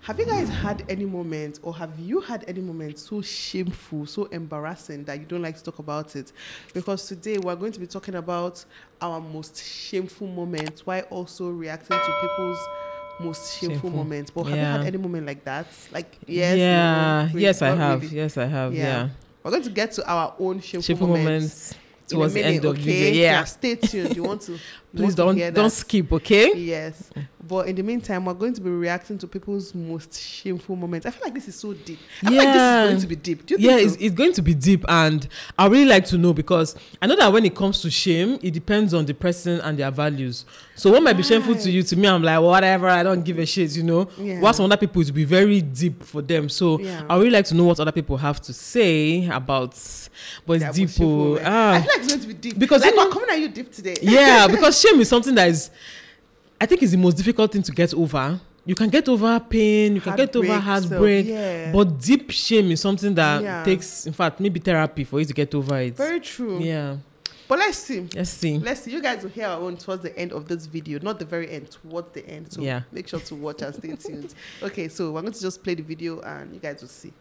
Have you guys had any moment, or have you had any moment so shameful, so embarrassing that you don't like to talk about it? Because today we're going to be talking about our most shameful moments while also reacting to people's most shameful moments. But have you had any moment like that? Like, yes, yes, I have. Really. Yes, I have. Yeah. We're going to get to our own shameful moments towards the end of the video. Yeah, stay tuned. You want to please don't skip, okay? Yes. But in the meantime, we're going to be reacting to people's most shameful moments. I feel like this is so deep. I feel like this is going to be deep. Do you think so? It's going to be deep, and I really like to know, because I know that when it comes to shame, it depends on the person and their values. So what might be shameful to you, to me, I'm like, whatever, I don't give a shit, you know. While some other people, it will be very deep for them. So I really like to know what other people have to say about, but it's deep. I feel like it's going to be deep. Because like, we're coming at you deep today. Yeah, because shame is something that is, I think, is the most difficult thing to get over. You can get over pain, you can get over heartbreak, but deep shame is something that takes, in fact, maybe therapy for you to get over it. Very true. Yeah. But let's see. Let's see. You guys will hear our own towards the end of this video. Not the very end, towards the end. So make sure to watch and stay tuned. Okay, so we're going to just play the video and you guys will see.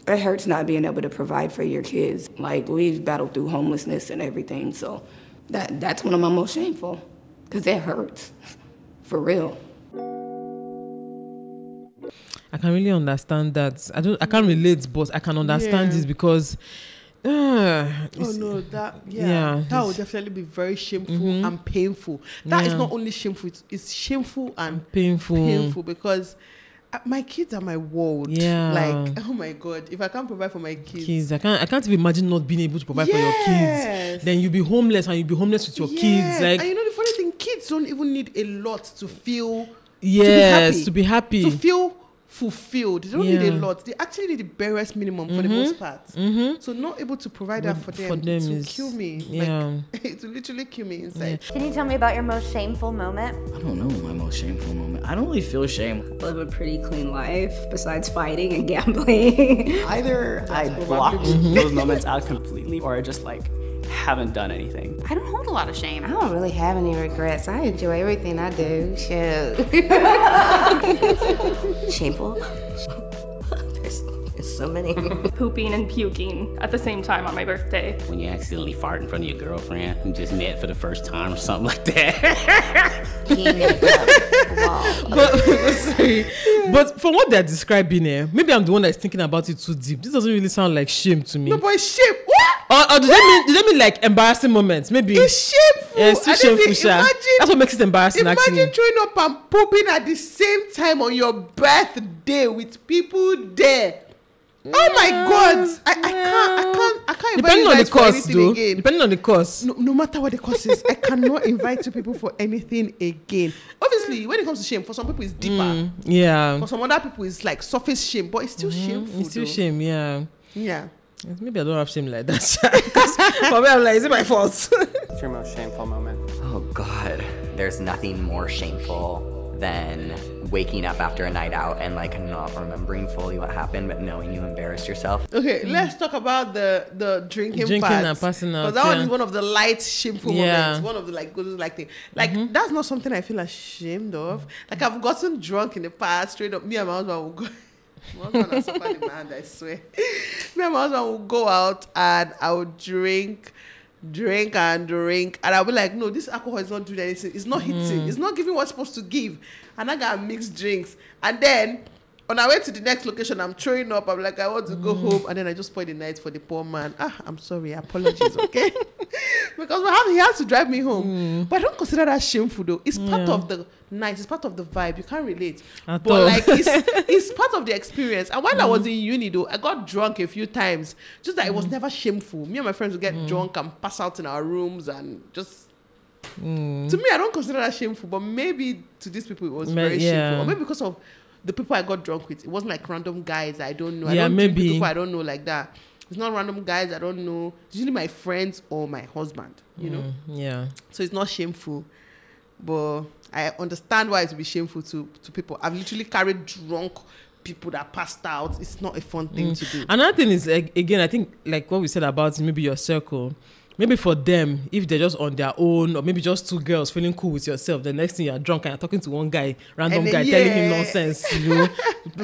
It hurts not being able to provide for your kids. Like, we've battled through homelessness and everything, so that's one of my most shameful, because it hurts. For real. I can really understand that. I can't relate, but I can understand this, because that would definitely be very shameful and painful. That is not only shameful, it's shameful and painful, because my kids are my world. Like, oh my God, if I can't provide for my kids, I can't even imagine not being able to provide for your kids. Then you'll be homeless, and you'll be homeless with your kids. Like, and you know the funny thing, kids don't even need a lot to feel to be happy, to feel fulfilled. They don't need a lot. They actually need the barest minimum for the most part. So not able to provide that for them to kill me. Like, to literally kill me inside. Can you tell me about your most shameful moment? I don't know my most shameful moment. I don't really feel shame. I live a pretty clean life besides fighting and gambling. Either I blocked those moments out completely, or I just like haven't done anything. I don't hold a lot of shame. I don't really have any regrets. I enjoy everything I do. Shoot. Shameful? There's so many. Pooping and puking at the same time on my birthday. When you accidentally fart in front of your girlfriend who just met for the first time or something like that. But from what they're describing here, maybe I'm the one that's thinking about it too deep. This doesn't really sound like shame to me. No, but it's shame. What? Or do they mean like embarrassing moments? Maybe it's shameful. Yeah, it's too shameful. That's what makes it embarrassing. Imagine throwing up and pooping at the same time on your birthday with people there. Oh my God! I can't invite you guys for anything again. Depending on the cost. No matter what the cost is, I cannot invite you people for anything again. Obviously, when it comes to shame, for some people it's deeper. For some other people it's like surface shame, but it's still shameful. It's still shame. Yeah. Maybe I don't have shame like that. For me, I'm like, is it my fault? What's your most shameful moment? Oh God, there's nothing more shameful than waking up after a night out and like not remembering fully what happened, but knowing you embarrassed yourself. Okay, let's talk about the drinking part. And passing out. Because that one is one of the light shameful moments. One of the like good like thing. Like that's not something I feel ashamed of. Like I've gotten drunk in the past. Straight up, me and my husband will go. My husband has suffered in my hand, I swear. Me and my husband will go out and I will drink, and I'll be like, no, this alcohol is not doing anything. It's not hitting. It's not giving what's supposed to give. And I got mixed drinks. And then on our way to the next location, I'm throwing up. I'm like, I want to go home. And then I just spoil the night for the poor man. I'm sorry. Apologies, okay? Because he has to drive me home. But I don't consider that shameful, though. It's part of the night. It's part of the vibe. You can't relate. But like, it's part of the experience. And while I was in uni, though, I got drunk a few times. Just that it was never shameful. Me and my friends would get drunk and pass out in our rooms and just... To me, I don't consider that shameful. But maybe to these people, it was very shameful. Or maybe because of the people I got drunk with. It wasn't like random guys I don't know. I don't drink with people I don't know like that. It's not random guys I don't know. It's usually my friends or my husband, you know? Yeah. So it's not shameful. But I understand why it would be shameful to people. I've literally carried drunk people that passed out. It's not a fun thing to do. Another thing is, again, I think like what we said about maybe your circle. maybe for them, if they're just on their own, or maybe just two girls feeling cool with yourself, the next thing you're drunk and you're talking to one guy, random guy, telling him nonsense,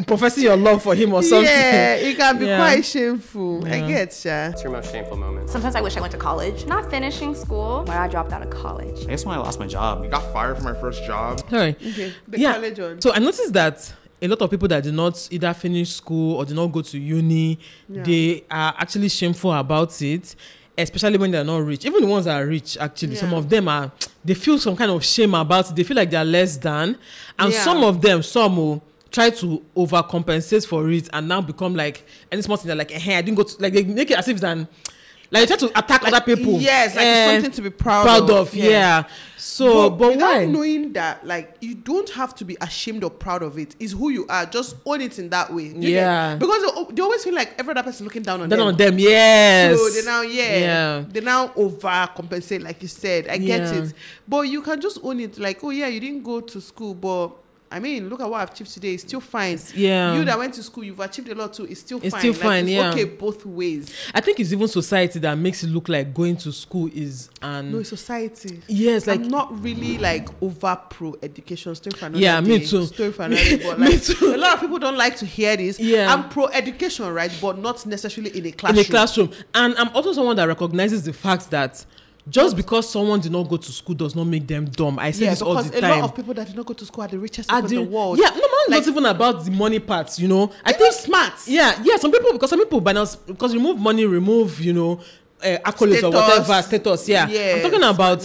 professing your love for him or something. Yeah, it can be quite shameful. I get ya. What's your most shameful moment? Sometimes I wish I went to college. Not finishing school. When I dropped out of college. I guess when I lost my job. I got fired from my first job. Sorry. Okay. The college one. So I noticed that a lot of people that did not either finish school or did not go to uni, they are actually shameful about it. Especially when they're not rich. Even the ones that are rich, actually, some of them they feel some kind of shame about it. They feel like they're less than. And some of them, will try to overcompensate for it and now become like, any small thing, they're like, hey, I didn't go to, like, they make it as if it's like they try to attack other people. Yes, like it's something to be proud of. Yeah. So, but without why? knowing that, like, you don't have to be ashamed or proud of it. It's who you are. Just own it in that way. Because they always feel like every other person looking down on them. Yes. So they now, they now overcompensate, like you said. I get it. But you can just own it. Like, oh yeah, you didn't go to school, but I mean, look at what I've achieved today. It's still fine. Yeah. You that went to school, you've achieved a lot too. It's still fine. It's still fine, it's okay both ways. I think it's even society that makes it look like going to school is no, it's society. Yes, like I'm not really like over pro education. Story for another day. Me too. Story for another day. But like, me too. A lot of people don't like to hear this. Yeah. I'm pro education, right? But not necessarily in a classroom. In a classroom. And I'm also someone that recognizes the fact that just because someone did not go to school does not make them dumb. I say this all the time. Because a lot of people that did not go to school are the richest people in the world. Yeah, no, not even about the money parts, I think smart. Yeah, some people by now, because remove money, remove, accolades status, or whatever, status. Yeah. I'm talking about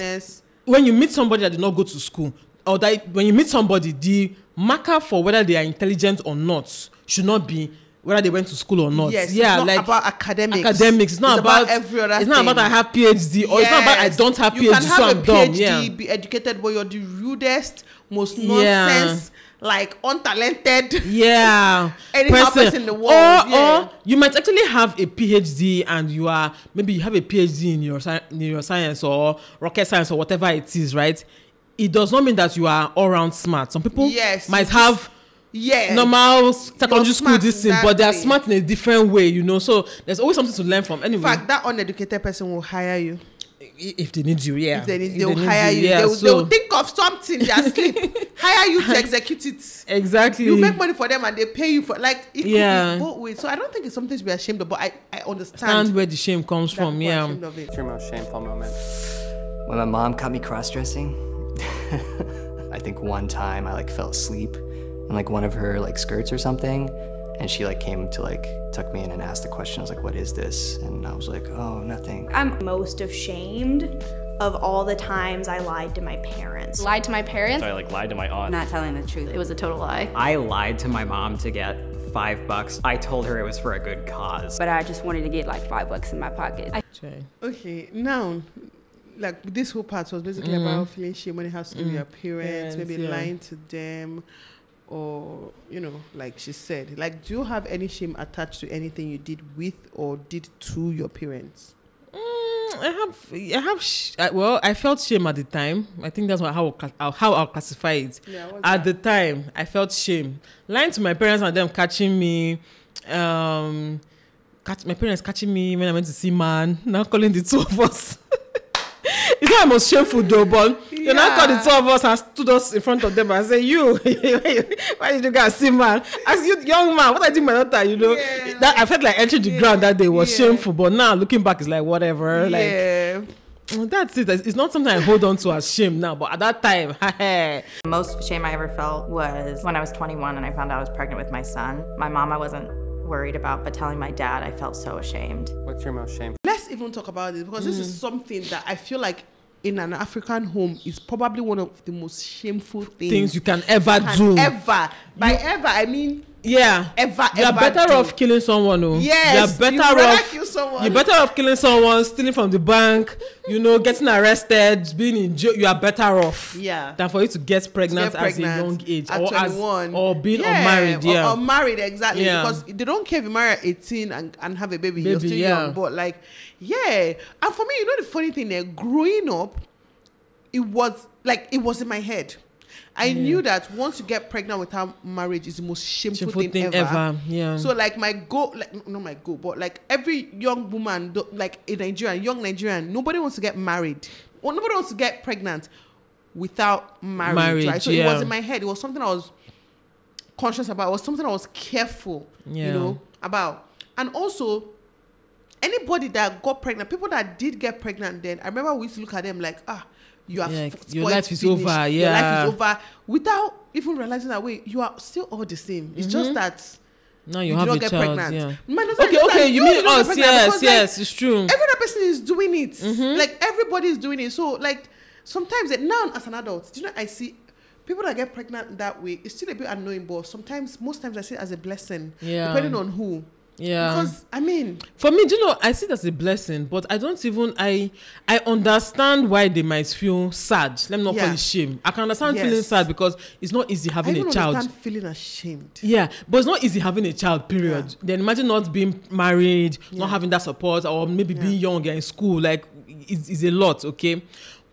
when you meet somebody that did not go to school, or that when you meet somebody, the marker for whether they are intelligent or not should not be whether they went to school or not. Yes, it's not like about academics. It's not about every other It's not thing. about I have PhD or it's not about I don't have PhD, you can have so I'm dumb. PhD, be educated, but you're the rudest, most nonsense, like untalented, anyhow person in the world. Or you might actually have a PhD and you have a PhD in neuroscience or rocket science or whatever it is, right? It does not mean that you are all round smart. Some people might have normal secondary school but they are smart in a different way, so there's always something to learn from. Anyway, in fact, that uneducated person will hire you if they need you. If they will hire you. They will think of something in their sleep, hire you to execute it. Exactly. You make money for them and they pay you for it could be both ways. So I don't think it's something to be ashamed of, but I understand where the shame comes from. What's your most shameful moment? When my mom caught me cross-dressing. I think one time I fell asleep in one of her skirts or something, and she came to tuck me in and asked the question. I was like, what is this? And I was like, oh, nothing. I'm most ashamed of all the times I lied to my parents. Lied to my parents? So I lied to my aunt. Not telling the truth. It was a total lie. I lied to my mom to get $5. I told her it was for a good cause. But I just wanted to get $5 in my pocket. Okay, now this whole part was basically about feeling shame when it has to do with your parents, maybe lying to them, or like she said, do you have any shame attached to anything you did with or did to your parents? I felt shame at the time. I think that's how I'll classify it. At the time, I felt shame. Lying to my parents and them catching me, my parents catching me when I went to see man, now calling the two of us. It's not most shameful though, but you now called the two of us and stood us in front of them and say, you, why did you guys see man? As you, young man, what I did my daughter, that I felt like entering the ground that day was shameful, but now looking back, it's like whatever. That's it. It's not something I hold on to as shame now, but at that time, most shame I ever felt was when I was 21 and I found out I was pregnant with my son. My mom I wasn't worried about, but telling my dad, I felt so ashamed. What's your most shameful? Let's even talk about this, because this is something that I feel like in an African home is probably one of the most shameful things you can ever do. By ever, I mean ever. You're better off killing someone. Yes, you're better off killing someone, stealing from the bank, getting arrested, being in jail. You are better off than for you to get pregnant at a young age at 21 or being unmarried. Or unmarried, exactly. Because they don't care if you marry at 18 and have a baby. You're still young. But and for me, the funny thing, growing up, it was in my head. I knew that once you get pregnant without marriage is the most shameful thing ever. Yeah. So like my goal, like not my goal, but like every young woman, like in Nigeria, young Nigerian, nobody wants to get married or nobody wants to get pregnant without marriage, right? So it was in my head. It was something I was conscious about. It was something I was careful, you know, about. And also, anybody that got pregnant, people that did get pregnant then, I remember we used to look at them like, you are your life is finished. over. Your life is over. Without even realizing that, wait, you are still all the same. It's just that now you have a get child. pregnant. Okay, you mean us? Yes, it's true. Every other person is doing it. Like everybody is doing it. So like sometimes now as an adult, do you know, I see people that get pregnant that way. It's still a bit annoying, but most times I see it as a blessing. Yeah. Depending on who. Yeah. Because I mean, for me, do you know, I see it as a blessing, but I don't even I understand why they might feel sad. Let me not call it shame. I can understand feeling sad because it's not easy having a child. I understand feeling ashamed. Yeah, but it's not easy having a child, period. Yeah. Then imagine not being married, not having that support, or maybe being young and in school. Like it's a lot, okay?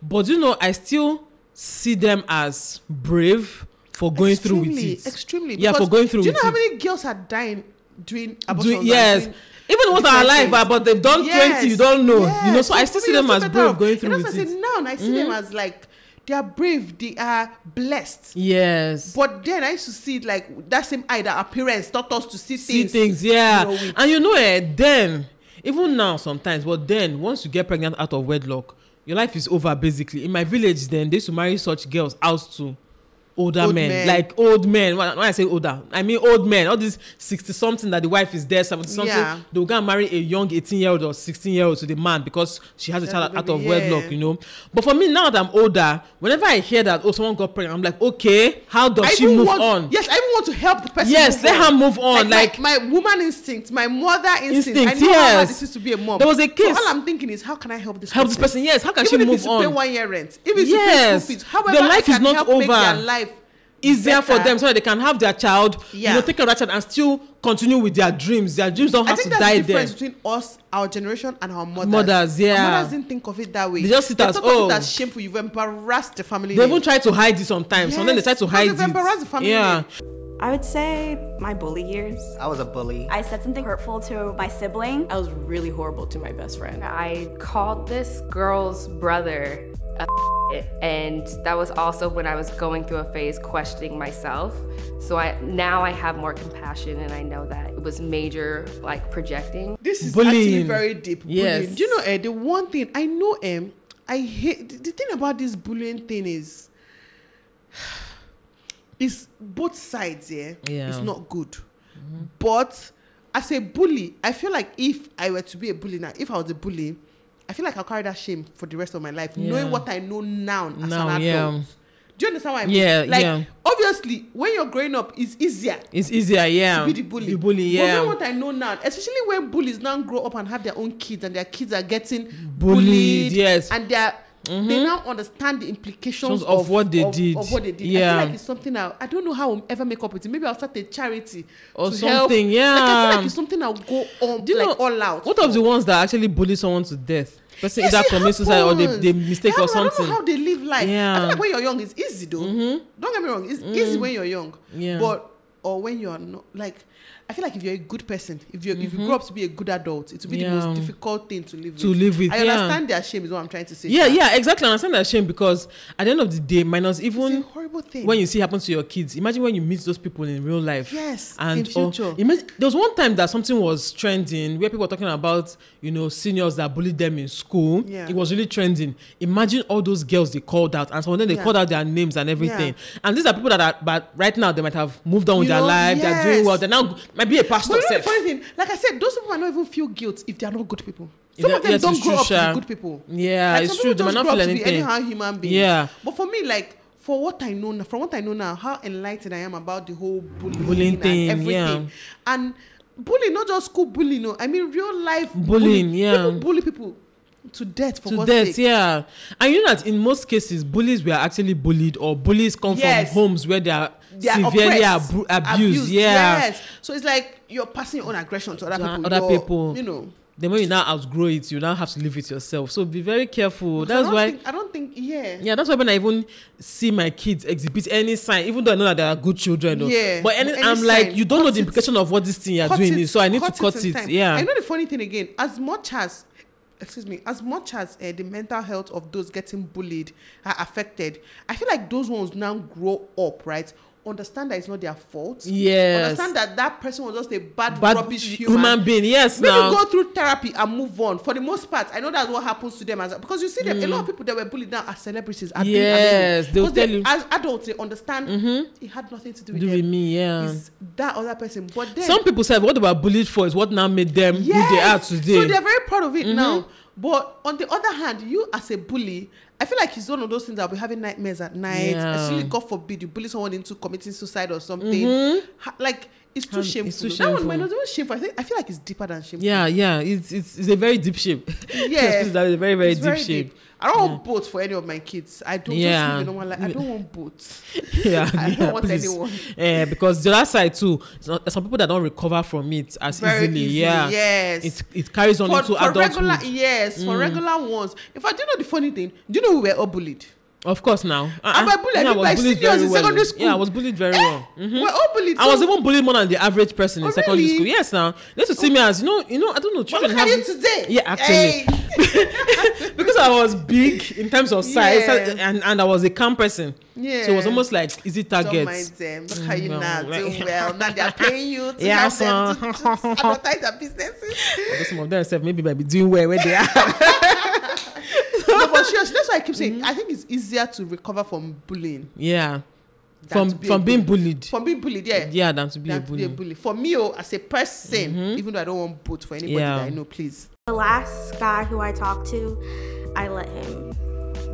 But you know, I still see them as brave for going through with it. Extremely. Yeah, for going through with it. Do you know how many girls are dying doing abortion? Yes. Even the ones that are alive, but they've done 20, you don't know. You know, so I still see them as brave going through with it. Now I see them as like, they are brave, they are blessed. Yes. But then I used to see it like that same eye that our parents taught us to see things. Yeah. You know, and you know, then, even now sometimes, but then once you get pregnant out of wedlock, your life is over basically. In my village then, they used to marry such girls out to older men. Like old men. When I say older, I mean old men. All these 60-something that the wife is there, 70-something, they'll go and marry a young 18-year-old or 16-year-old to the man because she has a child out of wedlock, you know. But for me, now that I'm older, whenever I hear that, someone got pregnant, I'm like, okay, how does she move on? Yes, I even want to help the person. Yes, let her move on. Like my woman instinct, my mother instinct. I know how hard this is to be a mom. There was a case. So all I'm thinking is, how can I help this person? Help this person, yes. How can she move on? Even if it's to pay 1 year rent. Even if it's to pay school fees. However, their life is not over. Make their life easier for them so that they can have their child, you know, take care of that child and still continue with their dreams. Their dreams don't have to die there. I think that's the difference between us, our generation, and our mothers. Our mothers didn't think of it that way. They just see it as, that's shameful. You've embarrassed the family. They even try to hide it sometimes. Sometimes they try to hide it. They've embarrassed the family. Yeah. I would say my bully years. I was a bully. I said something hurtful to my sibling. I was really horrible to my best friend. I called this girl's brother a and that was also when I was going through a phase questioning myself. So now I have more compassion and I know that it was major like projecting. This is bullying. Actually very deep. Yes. Bullying. Do you know, the one thing I know, I hate the thing about this bullying thing is it's both sides, it's not good. But as a bully, I feel like if I were to be a bully now, if I was a bully, I feel like I'll carry that shame for the rest of my life, knowing what I know now as an adult. Do you understand what I mean? Yeah, like, obviously, when you're growing up, it's easier. It's easier, to be the bully. But knowing what I know now, especially when bullies now grow up and have their own kids, and their kids are getting bullied, and they now understand the implications of what they did. Of what they did. I feel like it's something I don't know how I'll ever make up with it. Maybe I'll start a charity or something. Help. Yeah, like, I feel like it's something I'll go on all out. What of the ones that actually bully someone to death? Person either commit suicide or they mistake or something. I don't know how they live life. I feel like when you're young, it's easy though. Don't get me wrong, it's easy when you're young. Or when you're not, like, I feel like if you're a good person, if you grow up to be a good adult, it will be the most difficult thing to live with. I understand their shame is what I'm trying to say. Yeah, exactly. I understand their shame because at the end of the day, minus even it's a horrible thing. When you see it happen to your kids, imagine when you meet those people in real life. Yes, and in future. Imagine, there was one time that something was trending where people were talking about, seniors that bullied them in school. Yeah. It was really trending. Imagine all those girls they called out, and so then they called out their names and everything. Yeah. And these are people that are, but right now they might have moved on with their life. They're doing well. They're now might be a pastor. But the funny thing, like I said, those people might not even feel guilt if they are not good people. Some of them don't grow up to be good people. Yeah, like, it's true. They might not feel anything. Anyhow human beings. Yeah. But for me, like, from what I know now, how enlightened I am about the whole bullying thing and everything. Yeah. And bullying, not just school bullying, no. I mean real life bullying. People bully people to death for God's sake. Yeah. And you know that in most cases, bullies were actually bullied, or bullies come from homes where they are severely abused. Yeah. Yes. So it's like you're passing your own aggression to other people. then when you now outgrow it, you now have to live with yourself. So be very careful. That's why I don't think yeah, that's why when I even see my kids exhibit any sign, even though I know that they are good children, but any I'm sign, like, you don't know the implication of what this thing you're doing is, so I need to cut it. Yeah, I know the funny thing again, as much as the mental health of those getting bullied are affected, I feel like those ones now grow up, right? Understand that it's not their fault. Yes. Understand that person was just a bad rubbish human being. Yes. Maybe now go through therapy and move on. For the most part, I know that's what happens to them because you see them. A lot of people that were bullied now as celebrities are they'll tell you as adults they understand it had nothing to do with me. Yeah, it's that other person. But then some people said what they were bullied for is what now made them who they are today. So they're very proud of it now. But on the other hand, you as a bully, I feel like it's one of those things that will be having nightmares at night. Especially, God forbid, you bully someone into committing suicide or something. Like, it's too shameful. It's too shameful. That one might not even shameful. I feel like it's deeper than shameful. Yeah. It's a very deep shame. Yeah. That is a very, very deep shame. I don't want boats for any of my kids. I don't just live in one, like I don't want boats. I don't want anyone. Because the other side too, there's some people that don't recover from it as very easily. Yeah. Yes. It carries on into adulthood. For regular ones. In fact, do you know the funny thing? Do you know we were all bullied? Of course now. I was bullied very well. Secondary school. Yeah, I was bullied very well. We're all bullied. I was even bullied more than the average person in secondary school. Yes, now. They used to see me as, you know, I don't know. Children have you today? Yeah, actually. Because I was big in terms of size and I was a calm person. Yeah. So it was almost like easy targets. Don't mind them. Look how you now do well. Now they're paying you to help them to advertise their businesses. Although some of them said maybe might be doing well where they are. No, but seriously, that's why I keep saying I think it's easier to recover from bullying. Yeah. From being bullied. From being bullied, yeah. Yeah, than to be a bully. For me, as a person, even though I don't want both for anybody that I know, please. The last guy who I talked to, I let him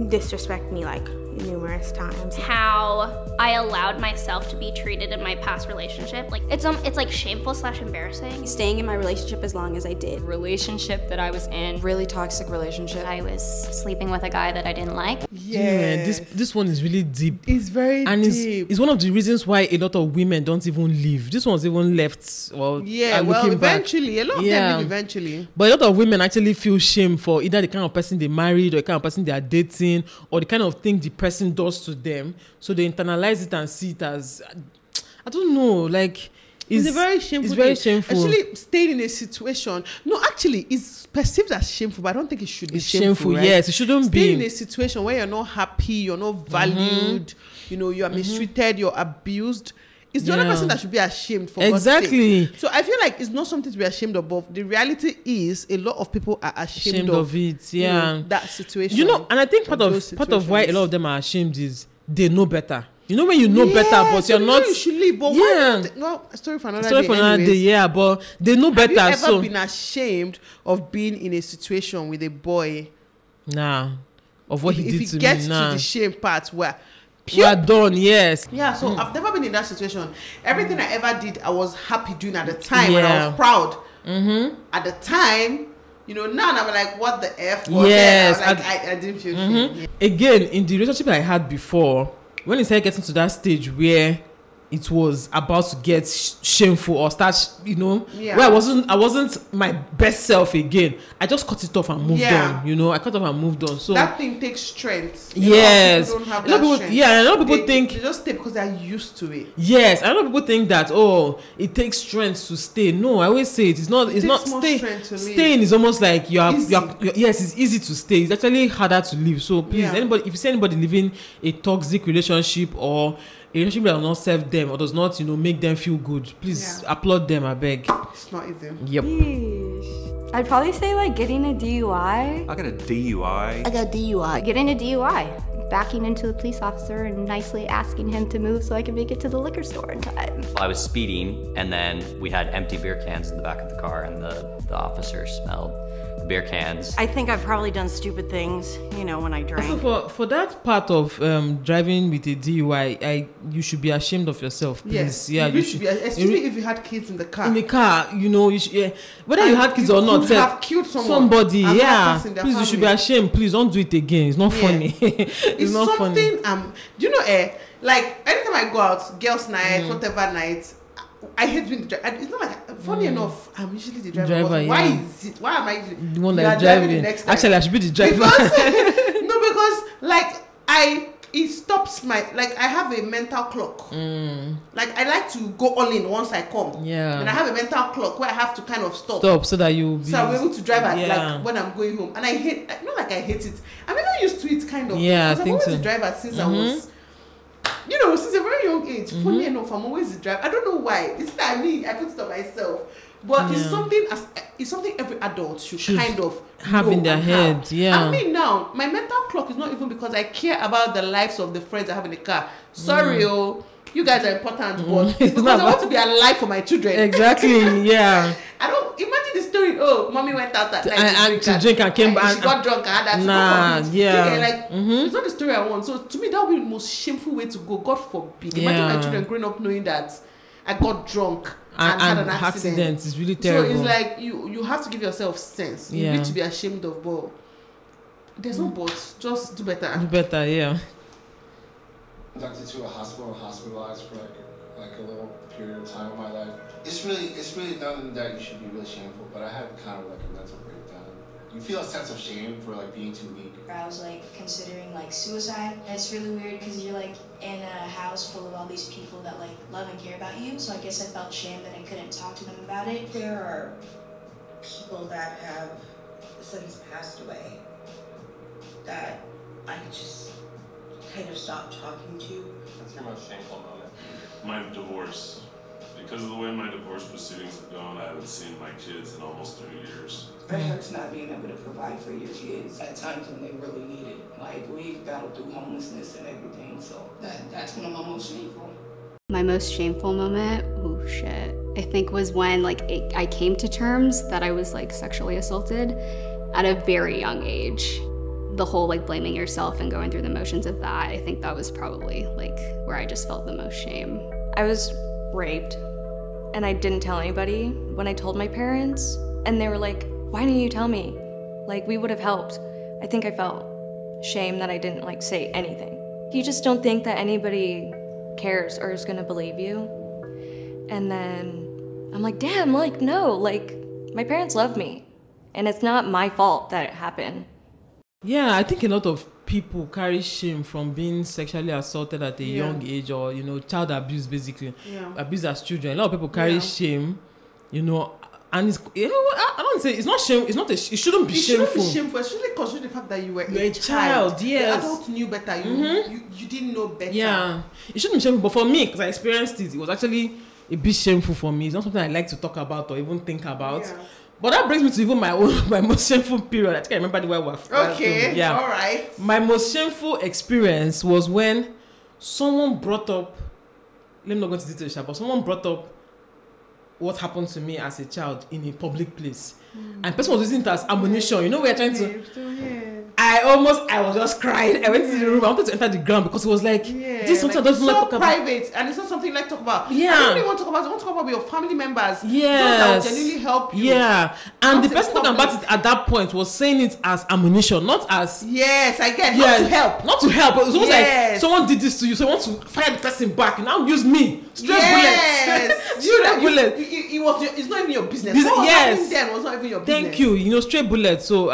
disrespect me like numerous times. How I allowed myself to be treated in my past relationship. Like it's like shameful / embarrassing. Staying in my relationship as long as I did. Relationship that I was in. Really toxic relationship. I was sleeping with a guy that I didn't like. Yeah, this one is really deep. It's very deep. It's one of the reasons why a lot of women don't even leave. This one's even left. Well, eventually, a lot of them leave eventually. But a lot of women actually feel shame for either the kind of person they married or the kind of person they are dating or the kind of thing the person does to them, so they internalize it and see it as, I don't know, like it's a very shameful. It's very shameful. Actually, staying in a situation. No, actually, it's perceived as shameful, but I don't think it should be shameful. Right? Yes, it shouldn't be. Staying in a situation where you're not happy, you're not valued, you are mistreated, you're abused. It's the other person that should be ashamed for. Exactly. God's sake. So I feel like it's not something to be ashamed of. But the reality is, a lot of people are ashamed of it. Yeah, that situation. And I think part of why a lot of them are ashamed is they know better. You know when you know better, but you're not. You should leave. But story for another day. Yeah, but they know better. Have you ever been ashamed of being in a situation with a boy? Nah, of what he did to me. If it gets to the shame part where. You are done, yes. Yeah, so I've never been in that situation. Everything I ever did, I was happy doing at the time, and I was proud. At the time, now I'm like, what the F? Yes. I didn't feel shame. Yeah. Again, in the relationship I had before, when it started getting to that stage where it was about to get shameful or start, where I wasn't my best self again. I just cut it off and moved on. I cut off and moved on. So that thing takes strength. Yes. A lot of people think they just stay because they're used to it. Yes, a lot of people think that it takes strength to stay. No, I always say it's not staying is almost like yes, it's easy to stay. It's actually harder to leave. So please, if you see anybody living a toxic relationship or a relationship that does not serve them or does not, make them feel good, please applaud them, I beg. It's not easy. Yep. Yeesh. I'd probably say like getting a DUI. I got a DUI. I got a DUI. Getting a DUI. Backing into the police officer and nicely asking him to move so I can make it to the liquor store in time. I was speeding and then we had empty beer cans in the back of the car and the officer smelled beer cans. I think I've probably done stupid things, when I drank. So for that part of driving with a DUI, you should be ashamed of yourself, please. Yes, you should be, especially if you had kids in the car. In the car, you should, whether you had kids or not, have killed somebody. Please, you should be ashamed. Please don't do it again. It's not funny. it's not funny. Like anytime I go out, girls' night, whatever night, I hate being the driver. It's not like, funny enough, I'm usually the driver. Driver, why yeah. is it? Why am I The one that's driving. Actually, I should be the driver. Because like it stops my, like, I have a mental clock. Like, I like to go all in once I come. Yeah. And I have a mental clock where I have to kind of stop so that you. So I'm able to drive at, like, when I'm going home. And I hate, not like I hate it. I'm even used to it, kind of. Yeah, because I think I'm always so. the driver since I was, since a very young age. Funny enough, I'm always the driver. I don't know why. It's not me. I put it on myself. But it's something every adult should kind of have in their head. Yeah. I mean, now my mental clock is not even because I care about the lives of the friends I have in the car. Sorry, you guys are important, but it's because I want to be alive for my children. Exactly. Yeah. I don't imagine the story. Oh, mommy went out at night to drink and came back. She got drunk and had that. It's not the story I want. So to me, that would be the most shameful way to go. God forbid. Imagine my children growing up knowing that I got drunk and had an accident. It's really terrible. So it's like you have to give yourself sense. You need to be ashamed of, but there's no but. Just do better. Do better, yeah. Conducted to a hospital, hospitalized for like a little period of time in my life. It's really nothing that you should be really shameful, but I had kind of like a mental breakdown. You feel a sense of shame for like being too weak. I was like considering like suicide, and it's really weird because you're like in a house full of all these people that like love and care about you, so I guess I felt shame that I couldn't talk to them about it. There are people that have since passed away that I could just kind of stop talking to. That's your most shameful moment. My divorce. Because of the way my divorce proceedings have gone, I haven't seen my kids in almost 3 years. It hurts not being able to provide for your kids at times when they really need it. Like, we've battled through homelessness and everything, so that's one of my most shameful. My most shameful moment, oh shit, I think was when I came to terms that I was sexually assaulted at a very young age. The whole blaming yourself and going through the motions of that, I think that was probably where I just felt the most shame. I was raped and I didn't tell anybody. When I told my parents and they were like, why didn't you tell me? We would have helped. I think I felt shame that I didn't say anything. You just don't think that anybody cares or is gonna believe you. And then I'm like, damn, no, my parents love me and it's not my fault that it happened. Yeah, I think a lot of people carry shame from being sexually assaulted at a young age, or child abuse, basically abuse as children. A lot of people carry shame, and it's, I don't say it's not shame. It's not. It shouldn't be shameful. It shouldn't be shameful, especially considering the fact that you were a child. Yes, the adult knew better. You didn't know better. Yeah, it shouldn't be shameful. But for me, because I experienced it, it was actually a bit shameful for me. It's not something I like to talk about or even think about. Yeah. But that brings me to even my most shameful period. I think I remember the way we were. Okay, yeah. All right. My most shameful experience was when someone brought up, let me not go into details, but someone brought up what happened to me as a child in a public place. And the person was using it as ammunition. We're trying to... I was just crying. I went to the room. I wanted to enter the ground because it was this is something I don't like talk about. Private, and it's not something you like to talk about. Yeah. I don't really want to talk about it. I want to talk about with your family members. Yes. That will genuinely help you. Yeah. And the person talking about it at that point was saying it as ammunition, not as... Yes, I get it. Not to help. Not to help. It was almost like someone did this to you, so you want to fire the person back. Now use me. Straight bullets. Straight bullets. It's not even your business. What happened then was not even your business. Thank you. Straight bullets. So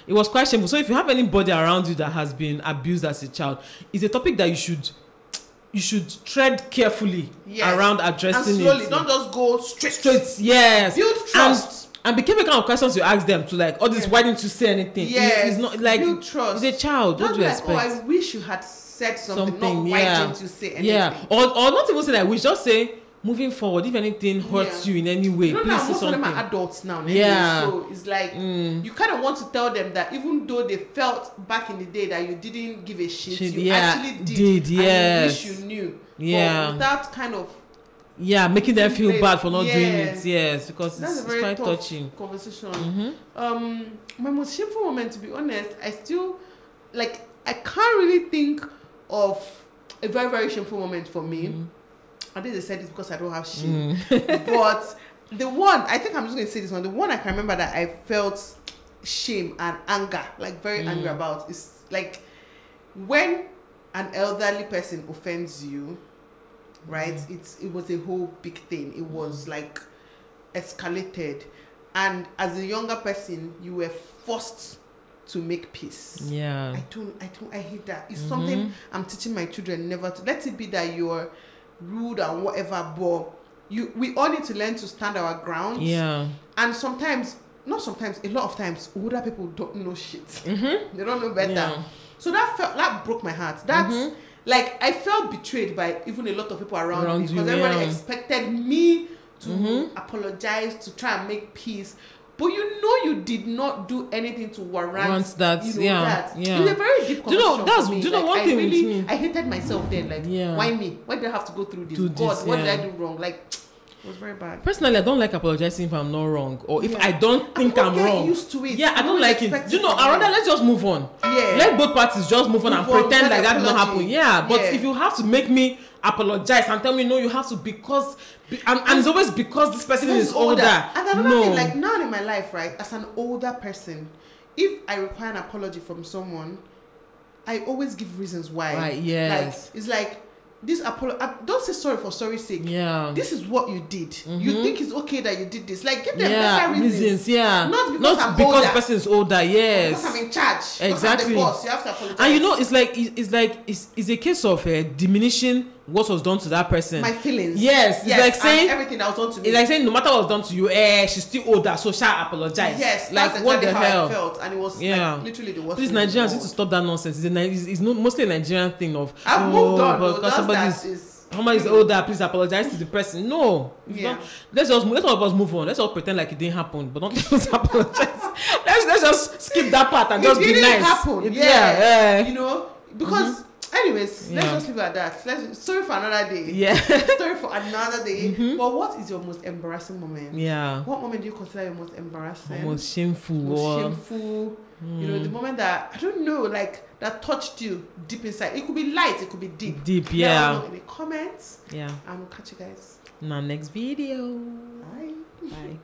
it was quite shameful. So if you have anybody around you that has been abused as a child, it's a topic that you should tread carefully around addressing and slowly. it. Don't just go straight. Yes. Build trust. And be careful kind of questions you ask them to all this. Why didn't you say anything? Yes. It's not build trust. It's a child. What do you expect? I wish you had said something. Not why didn't you say anything? Yeah. Or not even say I wish. Just say, moving forward, if anything hurts you in any way, please say something. Most of them are adults now. Yeah. So it's you kind of want to tell them that even though they felt back in the day that you didn't give a shit, you actually did. Yes. And you wish you knew. Yeah. But without kind of... Yeah, making them feel bad for not doing it. Yes, because it's quite touching. Conversation. My most shameful moment, to be honest, I still... I can't really think of a very, very shameful moment for me. I think they said this because I don't have shame. But the one, I think I'm just going to say this one. The one I can remember that I felt shame and anger, very angry about, is when an elderly person offends you right? It was a whole big thing. It was like escalated, and as a younger person, you were forced to make peace. Yeah. I hate that. It's something I'm teaching my children never to. Let it be that you're rude and whatever, but we all need to learn to stand our ground. Yeah. And sometimes, not sometimes, a lot of times, older people don't know shit. They don't know better. Yeah. So that broke my heart. That's like, I felt betrayed by even a lot of people around me, because everybody expected me to apologize, to try and make peace. But you did not do anything to warrant that. That. Yeah. It's a very deep conversation for me. One thing with me? I hated myself then. Like, why me? Why did I have to go through this? What did I do wrong? Like, it was very bad. Personally, I don't like apologizing if I'm not wrong, or if I don't think I'm wrong. Used to it. Yeah, I don't like it. I rather let's just move on. Yeah. Let both parties just move on and pretend like that did not happen. Yeah, but if you have to make me apologize and tell me no, you have to, because and it's always because this person is older. And another thing, like now in my life, right, as an older person, if I require an apology from someone, I always give reasons why. Right. Yes. Like, it's like, this don't say sorry for sorry's sake. Yeah. This is what you did. You think it's okay that you did this. Like, give them better reasons. Yeah. Not because the person is older. Yes. Because I'm in charge. Exactly. I'm the boss. You have to apologize. And it's a case of diminishing what was done to that person. My feelings. Yes. It's like saying everything that was done to me. It's like saying no matter what was done to you, she's still older, so shall apologize. Yes. Like, that's what the exactly hell? how I felt, and it was like literally the worst. Please, Nigerians need to stop that nonsense. It's mostly a Nigerian thing of I've moved on because somebody's older, please apologize to the person. No. Let's all of us move on. Let's all pretend like it didn't happen, but don't let us apologize. let's just skip that part and just be nice. Happen. You know, because anyways, let's just leave it at that. Sorry for another day. Yeah. Story for another day. But what is your most embarrassing moment? Yeah. What moment do you consider your most embarrassing? Most shameful. Shameful. You know, the moment that, I don't know, like, that touched you deep inside. It could be light, it could be deep. Deep, yeah. Let us know in the comments. Yeah. And we'll catch you guys in our next video. Bye. Bye.